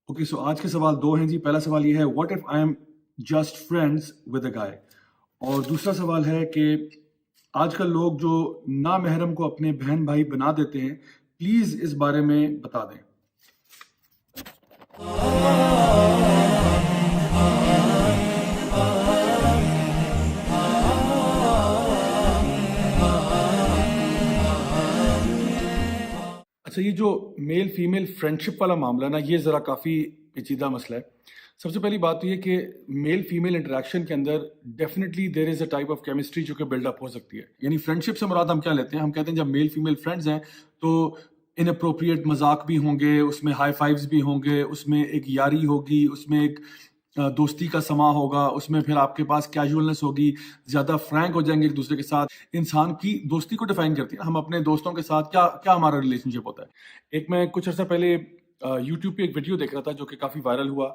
Okay so آج کے سوال دو ہیں جی. پہلا سوال یہ ہے what if I am just friends with a guy, اور دوسرا سوال ہے کہ آج کل لوگ جو نامحرم کو اپنے بہن بھائی بنا دیتے ہیں، پلیز اس بارے میں بتا دیں. اچھا، یہ جو میل فیمیل فرینڈشپ والا معاملہ نا، یہ ذرا کافی پیچیدہ مسئلہ ہے. سب سے پہلی بات تو یہ کہ میل فیمیل انٹریکشن کے اندر definitely there is a type of chemistry جو کہ بلڈ اپ ہو سکتی ہے. یعنی فرینڈشپ سے مراد ہم کیا لیتے ہیں؟ ہم کہتے ہیں جب میل فیمیل فرینڈز ہیں تو ان اپروپریٹ مذاق بھی ہوں گے، اس میں ہائی فائیوز بھی ہوں گے، اس میں ایک یاری ہوگی، اس میں ایک دوستی کا سما ہوگا، اس میں پھر آپ کے پاس کیجولنس ہوگی، زیادہ فرینک ہو جائیں گے ایک دوسرے کے ساتھ. انسان کی دوستی کو ڈیفائن کرتی ہے. ہم اپنے دوستوں کے ساتھ کیا ہمارا ریلیشن شپ ہوتا ہے. ایک میں کچھ عرصہ پہلے یوٹیوب پہ ایک ویڈیو دیکھ رہا تھا جو کہ کافی وائرل ہوا.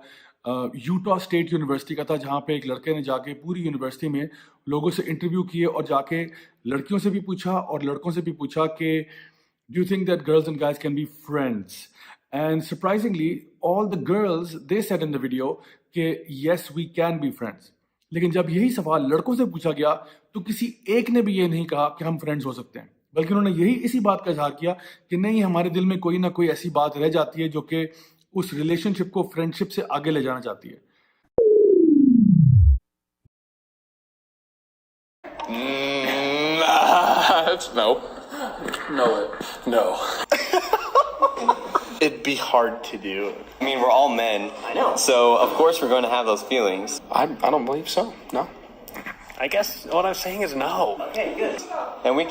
یوٹا اسٹیٹ یونیورسٹی کا تھا، جہاں پہ ایک لڑکے نے جا کے پوری یونیورسٹی میں لوگوں سے انٹرویو کیے اور جا کے لڑکیوں سے بھی پوچھا اور لڑکوں سے بھی پوچھا کہ do you think that girls and guys can be friends. And surprisingly all the girls they said in the video کہ yes we can be friends. لیکن جب یہی سوال لڑکوں سے پوچھا گیا تو کسی ایک نے بھی یہ نہیں کہا کہ ہم فرینڈز ہو سکتے ہیں، بلکہ انہوں نے اسی بات کا اظہار کیا کہ نہیں، ہمارے دل میں کوئی نہ کوئی ایسی بات رہ جاتی ہے جو کہ اس ریلیشن شپ کو فرینڈ شپ سے آگے لے جانا چاہتی ہے. No. It'd be hard to do. I mean, we're all men. I know. So, of course, we're going to have those feelings. I don't believe so. No. I guess what I'm saying is no. Okay, good. And we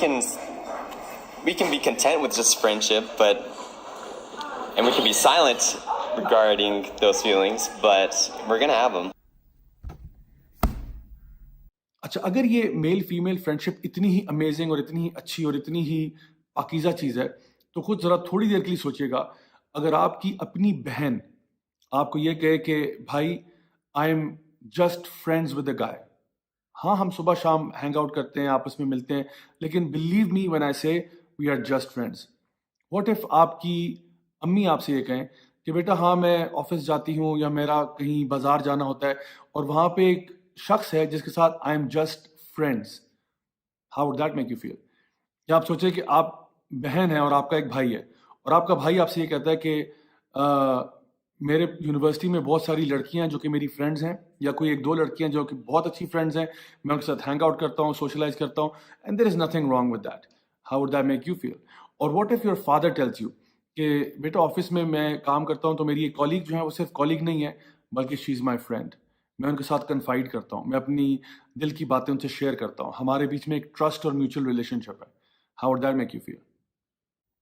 can be content with just friendship, and we can be silent regarding those feelings, but we're going to have them. اچھا، اگر یہ male female friendship اتنی ہی amazing اور اتنی ہی اچھی اور اتنی ہی پاکیزہ چیز ہے تو خود ذرا تھوڑی دیر کے لیے سوچیے گا، اگر آپ کی اپنی بہن آپ کو یہ کہے کہ بھائی I am just friends with a guy. ہاں، ہم صبح شام ہینگ آؤٹ کرتے ہیں، آپس میں ملتے ہیں، لیکن believe me when I say we are just friends. What if آپ کی امی آپ سے یہ کہیں کہ بیٹا ہاں میں آفس جاتی ہوں یا میرا کہیں بازار جانا ہوتا ہے اور وہاں پہ ایک شخص ہے جس کے ساتھ I am just friends. How would that make you feel? یا آپ سوچیں کہ آپ بہن ہیں اور آپ کا ایک بھائی ہے اور آپ کا بھائی آپ سے یہ کہتا ہے کہ میرے یونیورسٹی میں بہت ساری لڑکیاں جو کہ میری فرینڈز ہیں، یا کوئی ایک دو لڑکیاں جو کہ بہت اچھی فرینڈز ہیں، میں ان کے ساتھ ہینگ آؤٹ کرتا ہوں، سوشلائز کرتا ہوں، and there is nothing wrong with that. How would that make you feel? اور what if your father tells you کہ بیٹا آفس میں کام کرتا ہوں تو میری ایک کالیگ جو ہے وہ صرف کالیگ نہیں ہے بلکہ شی از مائی فرینڈ. میں ان کے ساتھ کنفائڈ کرتا ہوں، میں اپنی دل کی باتیں ان سے شیئر کرتا ہوں، ہمارے بیچ میں ایک ٹرسٹ اور میوچل ریلیشن شپ ہے. How would that make you feel?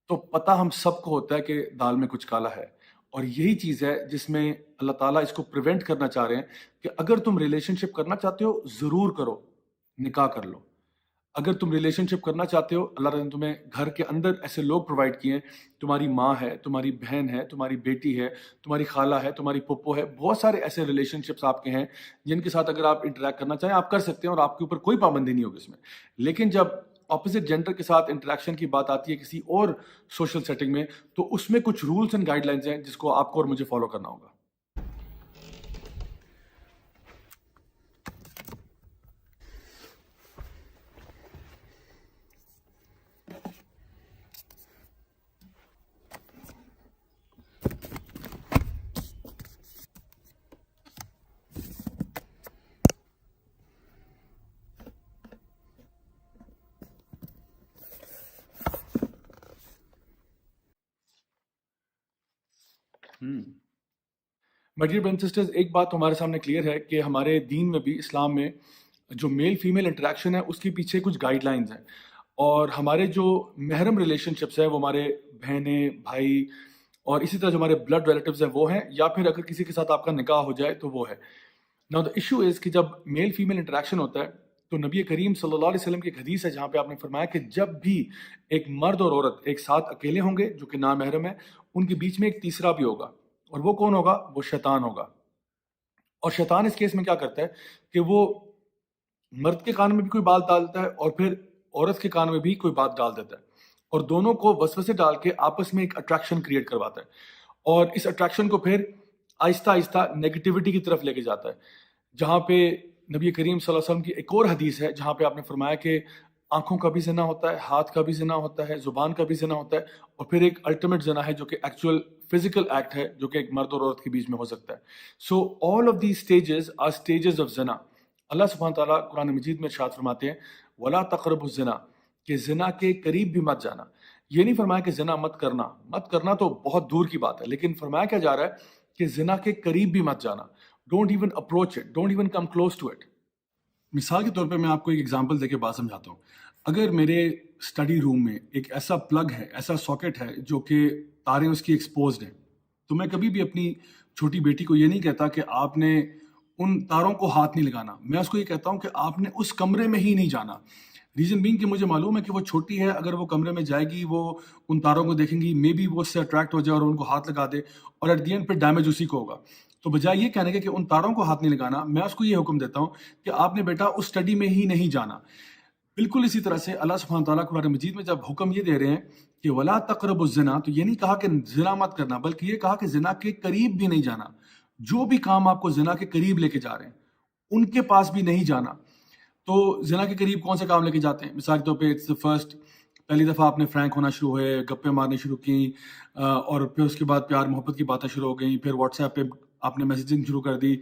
تو پتہ ہم سب کو ہوتا ہے کہ دال میں کچھ کالا ہے، اور یہی چیز ہے جس میں اللہ تعالیٰ اس کو پریونٹ کرنا چاہ رہے ہیں کہ اگر تم ریلیشن شپ کرنا چاہتے ہو ضرور کرو، نکاح کر لو. اگر تم ریلیشن شپ کرنا چاہتے ہو، اللہ تعالیٰ نے تمہیں گھر کے اندر ایسے لوگ پرووائڈ کیے ہیں، تمہاری ماں ہے، تمہاری بہن ہے، تمہاری بیٹی ہے، تمہاری خالہ ہے، تمہاری پھپھو ہے، بہت سارے ایسے ریلیشن شپس آپ کے ہیں جن کے ساتھ اگر آپ انٹریکٹ کرنا چاہیں آپ کر سکتے ہیں اور آپ کے اوپر کوئی پابندی نہیں ہوگی اس میں. لیکن جب اپوزٹ جینڈر کے ساتھ انٹریکشن کی بات آتی ہے کسی اور سوشل سیٹنگ میں، تو اس میں کچھ رولس اینڈ گائیڈ لائنز ہیں جس کو آپ کو اور مجھے فالو کرنا ہوگا. My dear brothers and sisters, ایک بات ہمارے سامنے کلیئر ہے کہ ہمارے دین میں بھی، اسلام میں، جو میل فیمیل انٹریکشن ہے اس کے پیچھے کچھ گائیڈ لائنز ہیں، اور ہمارے جو محرم ریلیشن شپس ہیں وہ ہمارے بہنیں، بھائی اور اسی طرح جو ہمارے بلڈ ریلیٹیوز ہیں وہ ہیں، یا پھر اگر کسی کے ساتھ آپ کا نکاح ہو جائے تو وہ ہے. ناؤ دا ایشو از کہ جب میل فیمیل انٹریکشن ہوتا ہے تو نبی کریم صلی اللہ علیہ وسلم کی ایک حدیث ہے جہاں پہ آپ نے فرمایا کہ جب بھی ایک مرد اور عورت ایک ساتھ اکیلے ہوں گے جو کہ نامحرم ہے، ان کے بیچ میں ایک تیسرا بھی ہوگا، اور وہ کون ہوگا؟ وہ شیطان ہوگا. اور شیطان اس کیس میں کیا کرتا ہے کہ وہ مرد کے کان میں بھی کوئی بات ڈالتا ہے اور پھر عورت کے کان میں بھی کوئی بات ڈال دیتا ہے، اور دونوں کو وسوسے ڈال کے آپس میں ایک اٹریکشن کریٹ کرواتا ہے، اور اس اٹریکشن کو پھر آہستہ آہستہ نیگیٹیوٹی کی طرف لے کے جاتا ہے. جہاں پہ نبی کریم صلی اللہ علیہ وسلم کی ایک اور حدیث ہے جہاں پہ آپ نے فرمایا کہ آنکھوں کا بھی زنا ہوتا ہے, ہاتھ کا بھی زنا ہوتا ہے, زبان کا بھی زنا ہوتا ہے, اور پھر ایک الٹیمیٹ زنا ہے جو کہ ایکچوئل فزیکل ایکٹ ہے جو کہ ایک مرد اور عورت کے بیچ میں ہو سکتا ہے. So all of these stages are stages of زنا. اللہ سبحانہ تعالیٰ قرآن مجید میں ارشاد فرماتے ہیں ولا تقربوا الزنا, کہ زنا کے قریب بھی مت جانا. یہ نہیں فرمایا کہ زنا مت کرنا تو بہت دور کی بات ہے, لیکن فرمایا کیا جا رہا ہے کہ زنا کے قریب بھی مت جانا. Don't even approach it, don't even come close to it. مثال کے طور پہ میں آپ کو ایک ایگزامپل دے کے بات سمجھاتا ہوں. اگر میرے اسٹڈی روم میں ایک ایسا پلگ ہے, ایسا ساکٹ ہے جو کہ تاریں اس کی ایکسپوزڈ ہیں, تو میں کبھی بھی اپنی چھوٹی بیٹی کو یہ نہیں کہتا کہ آپ نے ان تاروں کو ہاتھ نہیں لگانا. میں اس کو یہ کہتا ہوں کہ آپ نے اس کمرے میں ہی نہیں جانا. ریزن بینگ کہ مجھے معلوم ہے کہ وہ چھوٹی ہے, اگر وہ کمرے میں جائے گی وہ ان تاروں کو دیکھیں گی, مے بی وہ اس سے اٹریکٹ ہو جائے اور ان کو ہاتھ لگا دے, اور ایٹ دی اینڈ پہ ڈیمیج اسی کو ہوگا. تو بجائے یہ کہنے کے کہ ان تاروں کو ہاتھ نہیں لگانا, میں اس کو یہ حکم دیتا ہوں کہ آپ نے بیٹا اس اسٹڈی میں ہی نہیں جانا. بالکل اسی طرح سے اللہ سبحانہ تعالیٰ قرآن مجید میں جب حکم یہ دے رہے ہیں کہ ولا تقربوا الزنا, تو یہ نہیں کہا کہ زنا مت کرنا, بلکہ یہ کہا کہ زنا کے قریب بھی نہیں جانا. جو بھی کام آپ کو زنا کے قریب لے کے جا رہے ہیں ان کے پاس بھی نہیں جانا. تو زنا کے قریب کون سے کام لے کے جاتے ہیں؟ مثال کے طور پہ اٹس فرسٹ, پہلی دفعہ آپ نے فرینک ہونا شروع ہوئے, گپے مارنے شروع کی, اور پھر اس کے بعد پیار محبت کی باتیں شروع ہو گئیں, پھر واٹس ایپ پہ آپ نے میسیجنگ شروع کر دی,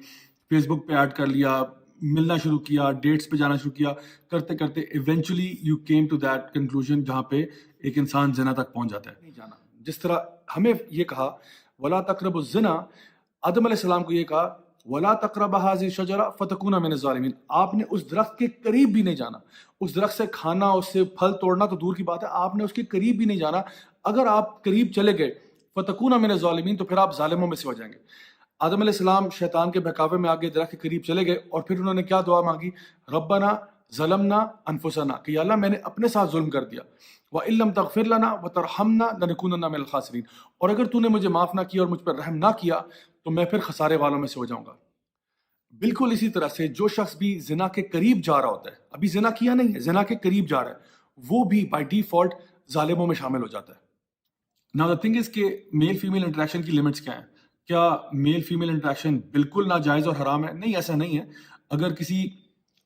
فیس بک پہ ایڈ کر لیا, ملنا شروع کیا, ڈیٹس پہ جانا شروع کیا, کرتے کرتے eventually you came to that conclusion جہاں پہ ایک انسان زنا تک پہنچ جاتا ہے. نہیں جانا. جس طرح ہمیں یہ کہا ولا تقربوا الزنا, آدم علیہ السلام کو یہ کہا ولا تقربوا هذه الشجرة فتكونا من الظالمين, آپ نے اس درخت کے قریب بھی نہیں جانا. اس درخت سے کھانا, اس سے پھل توڑنا تو دور کی بات ہے, آپ نے اس کے قریب بھی نہیں جانا. اگر آپ قریب چلے گئے فتكونا من الظالمين, تو پھر آپ ظالموں میں سے ہو جائیں گے. آدم علیہ السلام شیطان کے بہکاوے میں آگے درخت کے قریب چلے گئے, اور پھر انہوں نے کیا دعا مانگی, ربنا ظلمنا انفسنا, کہ یا اللہ میں نے اپنے ساتھ ظلم کر دیا, وَإِن لَّمْ تَغْفِرْ لَنَا وَتَرْحَمْنَا لَنَكُونَنَّ مِنَ الْخَاسِرِينَ, اور اگر تو نے مجھے معاف نہ کیا اور مجھ پر رحم نہ کیا تو میں پھر خسارے والوں میں سے ہو جاؤں گا. بالکل اسی طرح سے جو شخص بھی زنا کے قریب جا رہا ہوتا ہے, ابھی زنا کیا نہیں ہے, زنا کے قریب جا رہا ہے, وہ بھی بائی ڈیفالٹ ظالموں میں شامل ہو جاتا ہے. Now the thing is کہ میل فیمیل انٹریکشن کی لمٹس کیا ہیں؟ کیا میل فیمیل انٹریکشن بالکل ناجائز اور حرام ہے؟ نہیں, ایسا نہیں ہے. اگر کسی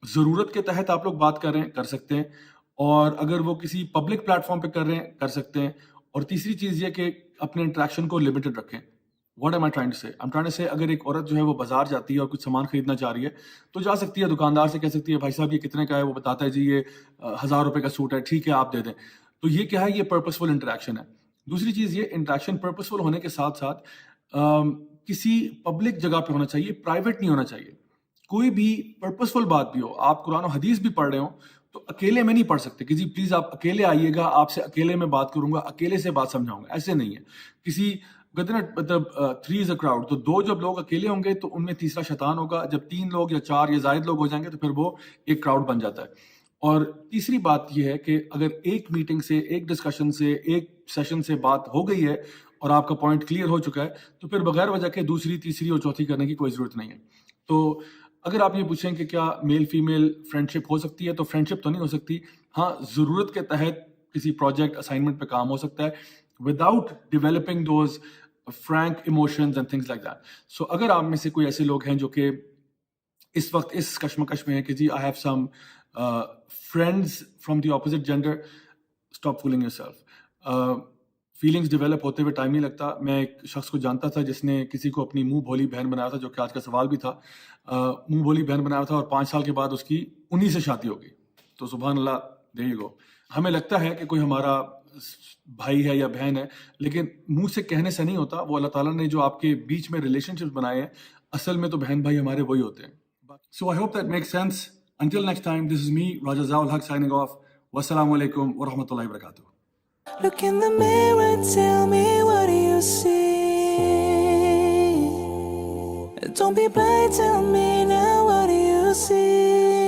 ضرورت کے تحت آپ لوگ بات کر رہے ہیں, کر سکتے ہیں, اور اگر وہ کسی پبلک پلیٹ فارم پہ کر رہے ہیں, کر سکتے ہیں. اور تیسری چیز یہ کہ اپنے انٹریکشن کو لمیٹڈ رکھیں. What am I trying to say? I'm trying to say اگر ایک عورت جو ہے وہ بازار جاتی ہے اور کچھ سامان خریدنا چاہ رہی ہے تو جا سکتی ہے, دکاندار سے کہہ سکتی ہے بھائی صاحب یہ کتنے کا ہے, وہ بتاتا ہے جی یہ 1000 روپے کا سوٹ ہے, ٹھیک ہے آپ دے دیں. تو یہ کیا ہے, یہ پرپسفل انٹریکشن ہے. دوسری چیز یہ انٹریکشن پرپسفل ہونے کے ساتھ ساتھ کسی پبلک جگہ پہ ہونا چاہیے, پرائیویٹ نہیں ہونا چاہیے. کوئی بھی پرپسفل بات بھی ہو, آپ قرآن و حدیث بھی پڑھ رہے ہوں تو اکیلے میں نہیں پڑھ سکتے کہ جی پلیز آپ اکیلے آئیے گا, آپ سے اکیلے میں بات کروں گا, اکیلے سے بات سمجھاؤں گا. ایسے نہیں ہے. کسی کہتے نا مطلب 3 از اے کراؤڈ, تو 2 جب لوگ اکیلے ہوں گے تو ان میں تیسرا شیطان ہوگا. جب 3 لوگ یا 4 یا زائد لوگ ہو جائیں گے تو پھر وہ ایک کراؤڈ بن جاتا ہے. اور تیسری بات یہ ہے کہ اگر ایک میٹنگ سے, ایک ڈسکشن سے, ایک سیشن سے بات ہو گئی ہے اور آپ کا پوائنٹ کلیئر ہو چکا ہے تو پھر بغیر وجہ کے دوسری, تیسری اور چوتھی کرنے کی کوئی ضرورت نہیں ہے. تو اگر آپ یہ پوچھیں کہ کیا میل فیمیل فرینڈ شپ ہو سکتی ہے, تو فرینڈ شپ تو نہیں ہو سکتی. ہاں, ضرورت کے تحت کسی پروجیکٹ اسائنمنٹ پہ کام ہو سکتا ہے without developing those frank emotions and things like that. So اگر آپ میں سے کوئی ایسے لوگ ہیں جو کہ اس وقت اس کشمکش میں ہیں کہ جی I have some friends from the opposite gender, stop fooling yourself. Feelings develop ہوتے ہوئے ٹائم نہیں لگتا. میں ایک شخص کو جانتا تھا جس نے کسی کو اپنی منہ بھولی بہن بنایا تھا, جو کہ آج کا سوال بھی تھا. منہ بھولی بہن بنایا تھا اور 5 سال کے بعد اس کی 19 سے شادی ہو گئی. تو سبحان اللہ, there you go. ہمیں لگتا ہے کہ کوئی ہمارا بھائی ہے یا بہن ہے, لیکن منہ سے کہنے سے نہیں ہوتا. وہ اللہ تعالیٰ نے جو آپ کے بیچ میں ریلیشن شپس بنائے ہیں, اصل میں تو بہن بھائی ہمارے وہی ہوتے ہیں. So I hope that makes sense. Until next time, this is me, Raja Zaul Haq, signing off. Wassalamu alaikum wa rahmatullahi wa barakatuh. Look in the mirror, tell me what do you see? Don't be blind, tell me now what do you see?